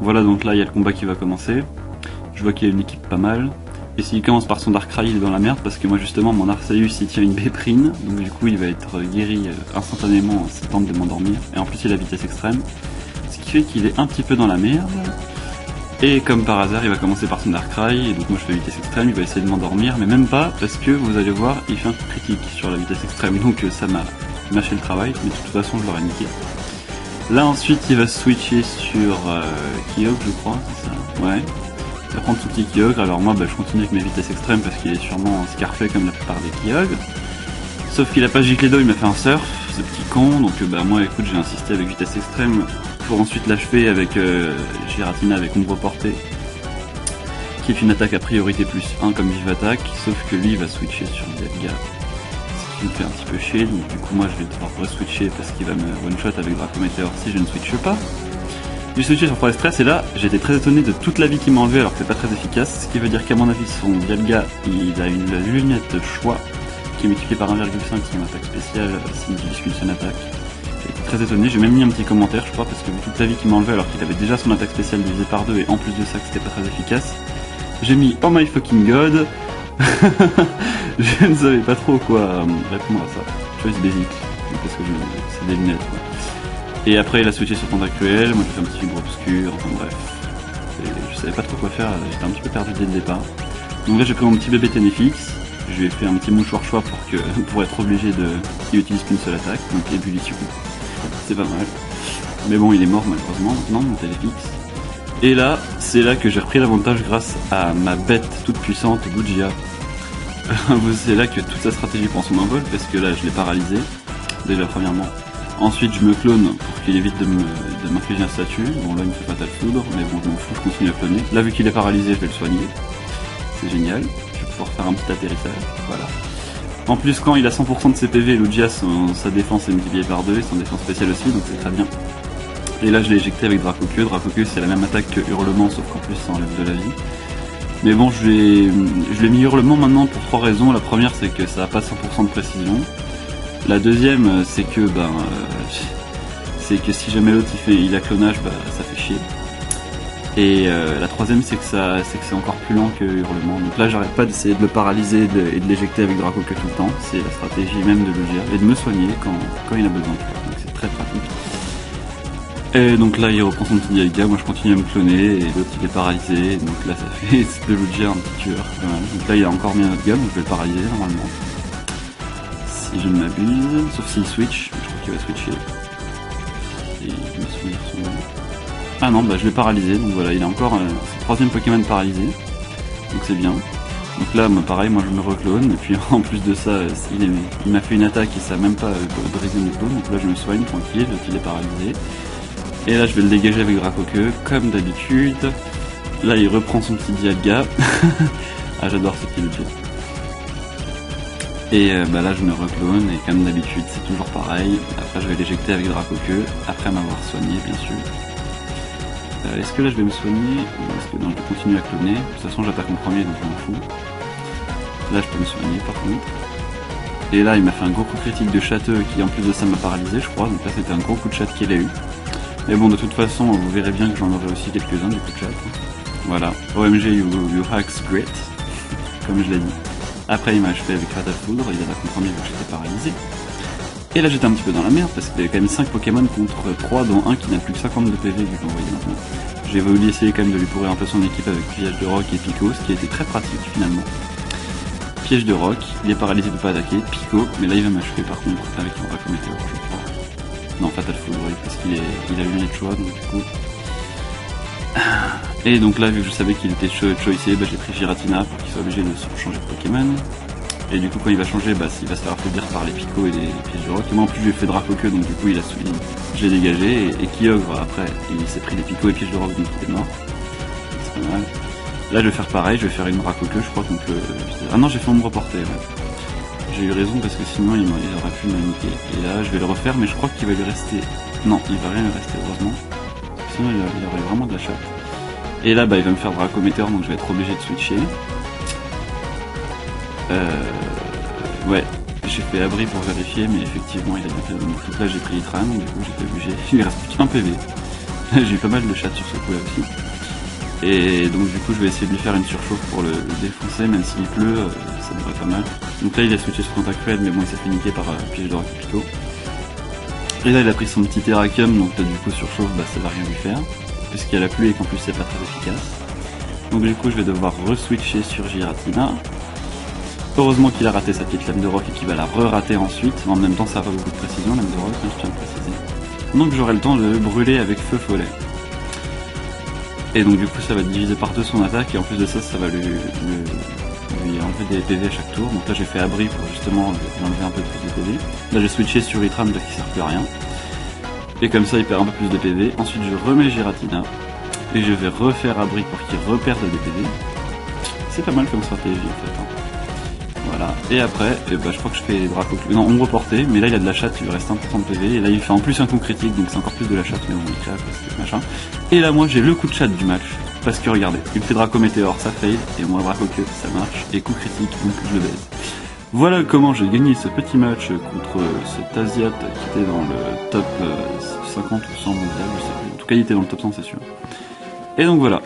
Voilà, donc là il y a le combat qui va commencer. Je vois qu'il y a une équipe pas mal. Et s'il commence par son Darkrai, il est dans la merde parce que moi justement mon Arceus il tient une Béprine, donc du coup il va être guéri instantanément en s'il tente de m'endormir. Et en plus il a vitesse extrême, ce qui fait qu'il est un petit peu dans la merde. Et comme par hasard il va commencer par son Darkrai, et donc moi je fais vitesse extrême, il va essayer de m'endormir, mais même pas parce que vous allez voir il fait un coup critique sur la vitesse extrême, donc ça m'a mâché le travail, mais de toute façon je l'aurais niqué. Là ensuite il va switcher sur Kyogre je crois, c'est ça, ouais. Il va prendre son petit Kyogre, alors moi je continue avec mes vitesses extrêmes parce qu'il est sûrement scarfé comme la plupart des Kyogres. Sauf qu'il a pas Giclédo, il m'a fait un surf, ce petit con, donc moi écoute j'ai insisté avec vitesse extrême pour ensuite l'achever avec Giratina avec ombre portée, qui est une attaque à priorité plus 1 comme vive attaque, sauf que lui il va switcher sur Dialga, ce qui me fait un petit peu chier, donc du coup moi je vais devoir re-switcher parce qu'il va me one-shot avec Draco Meteor si je ne switche pas. J'ai switché sur Forest Stress et là j'étais très étonné de toute la vie qu'il m'a enlevé alors que c'est pas très efficace, ce qui veut dire qu'à mon avis son Dialga il a une lunette choix qui est multipliée par 1,5 son attaque spéciale s'il n'utilise qu'une seule attaque. J'étais très étonné, j'ai même mis un petit commentaire je crois parce que vu toute la vie qu'il m'a enlevé alors qu'il avait déjà son attaque spéciale divisée par 2 et en plus de ça que c'était pas très efficace, j'ai mis oh my fucking god. Je ne savais pas trop quoi répondre à ça. Choice basic, parce que c'est des lunettes quoi. Et après il a switché sur Tentacruel, moi j'ai fait un petit fibre obscur, enfin bref. Et je savais pas trop quoi faire, j'étais un petit peu perdu dès le départ. Donc là j'ai pris mon petit bébé Ténéfix, je lui ai fait un petit mouchoir choix pour être obligé de... qu'il utilise qu'une seule attaque, donc ébullition. C'est pas mal. Mais bon il est mort malheureusement maintenant mon Ténéfix. Et là, c'est là que j'ai repris l'avantage grâce à ma bête toute puissante, Lugia. C'est là que toute sa stratégie prend son envol, parce que là je l'ai paralysé, déjà premièrement. Ensuite je me clone pour qu'il évite de m'infliger un statut. Bon là il me fait Fatal Foudre, mais bon je m'en fous, je continue à cloner. Là vu qu'il est paralysé je vais le soigner. C'est génial, je vais pouvoir faire un petit atterrissage, voilà. En plus quand il a 100% de ses PV, Lugia sa défense est multipliée par 2 et son défense spéciale aussi, donc c'est très bien. Et là je l'ai éjecté avec Dracoqueue. Dracoqueue c'est la même attaque que Hurlement, sauf qu'en plus ça enlève de la vie. Mais bon je l'ai mis Hurlement maintenant pour 3 raisons. La première c'est que ça a pas 100% de précision. La deuxième c'est que si jamais l'autre il a clonage, ça fait chier. Et la troisième c'est que c'est encore plus lent que Hurlement. Donc là j'arrête pas d'essayer de le paralyser et de l'éjecter avec Dracoqueue tout le temps. C'est la stratégie même de Lugia. Et de me soigner quand il a besoin. Donc c'est très pratique. Et donc là il reprend son petit Dialga, moi je continue à me cloner et l'autre il est paralysé, donc là ça fait de Lugia un petit tueur quand même. Donc là il a encore mis un autre gamme, donc je vais le paralyser normalement. Si je ne m'abuse, sauf s'il switch, je crois qu'il va switcher. Et je me souviens son nom. Ah non, je l'ai paralysé, donc voilà, il a encore son troisième Pokémon paralysé, donc c'est bien. Donc là pareil, moi je me reclone, et puis en plus de ça, il m'a fait une attaque et ça a même pas brisé mon clone, donc là je me soigne tranquille, l'autre il est paralysé. Et là je vais le dégager avec Dracoqueue, comme d'habitude. Là il reprend son petit Dialga. Ah j'adore ce petit Lugia. Et là je me reclone, et comme d'habitude c'est toujours pareil. Après je vais l'éjecter avec Dracoqueue, après m'avoir soigné bien sûr. Est-ce que là je vais me soigner, ou est-ce que non, je vais continuer à cloner. De toute façon j'attaque en premier donc je m'en fous. Là je peux me soigner par contre. Et là il m'a fait un gros coup critique de châteux qui en plus de ça m'a paralysé je crois. Donc là c'était un gros coup de chat qu'il a eu. Mais bon, de toute façon, vous verrez bien que j'en aurai aussi quelques-uns du coup de chat. Voilà, OMG you hacks great, comme je l'ai dit. Après il m'a achevé avec Fatal Foudre, il a compris que j'étais paralysé. Et là j'étais un petit peu dans la merde parce qu'il y avait quand même 5 Pokémon contre 3 dont un qui n'a plus que 50 de PV vu qu'on voyait maintenant. J'ai voulu essayer quand même de lui pourrir un peu son équipe avec Piège de Roc et Pico, ce qui a été très pratique finalement. Piège de Roc, il est paralysé de pas attaquer, Pico, mais là il va m'achever par contre avec mon Draco Météor je crois. Non, Fatal Foudre, oui, parce qu'il a eu les choix, donc du coup. Et donc là, vu que je savais qu'il était choicé, j'ai pris Giratina pour qu'il soit obligé de se changer de Pokémon. Et du coup, quand il va changer, il va se faire affaiblir par les Pico et les pièges de roc. Et moi, en plus, je lui ai fait Dracoqueue, donc du coup, je l'ai dégagé. Et Kyogre, après, il s'est pris les Pico et pièges de roc, donc il est mort. C'est pas mal. Là, je vais faire pareil, je vais faire une Dracoqueux, je crois, donc ah non, j'ai fait ombre portée, ouais. J'ai eu raison parce que sinon il aurait pu me niquer. Et là je vais le refaire mais je crois qu'il va lui rester... Non, il va rien lui rester heureusement. Sinon il aurait vraiment de la chatte. Et là il va me faire Draco Meteor donc je vais être obligé de switcher. Ouais, j'ai fait abri pour vérifier mais effectivement il a bien fait. Donc là j'ai pris Itran, du coup j'étais obligé. Il lui reste plus qu'un PV. J'ai eu pas mal de chats sur ce coup-là aussi. Et donc du coup je vais essayer de lui faire une surchauffe pour le défoncer, même s'il pleut, ça devrait pas mal. Donc là il a switché sur contact red, mais bon il s'est fait niquer par piège de Rakipito. Et là il a pris son petit Terrakium, donc là, du coup surchauffe, bah ça va rien lui faire, puisqu'il y a la pluie et qu'en plus c'est pas très efficace. Donc du coup je vais devoir re-switcher sur Giratina. Heureusement qu'il a raté sa petite lame de rock et qu'il va la re-rater ensuite, mais en même temps ça a pas beaucoup de précision, lame de rock, hein, je tiens à le préciser. Donc j'aurai le temps de le brûler avec feu follet. Et donc du coup ça va diviser par deux son attaque, et en plus de ça, ça va lui enlever des PV à chaque tour. Donc là j'ai fait abri pour justement lui enlever un peu plus de PV. Là j'ai switché sur Itram parce qu'il sert plus à rien. Et comme ça il perd un peu plus de PV. Ensuite je remets Giratina. Et je vais refaire abri pour qu'il reperde des PV. C'est pas mal comme stratégie en fait. Hein. Voilà. Et après, je crois que je fais Draco. Non, ombre portée, mais là il a de la chatte, il lui reste 1% de PV. Et là il fait en plus un coup critique, donc c'est encore plus de la chatte, mais bon, il crée parce que machin. Et là moi j'ai le coup de chatte du match. Parce que regardez, il me fait Draco Météore, ça fail, et moi Draco Queue, ça marche, et coup critique, donc je le baise. Voilà comment j'ai gagné ce petit match contre cet Asiate qui était dans le top 50 ou 100 mondial, je sais plus. En tout cas il était dans le top 100 c'est sûr. Et donc voilà,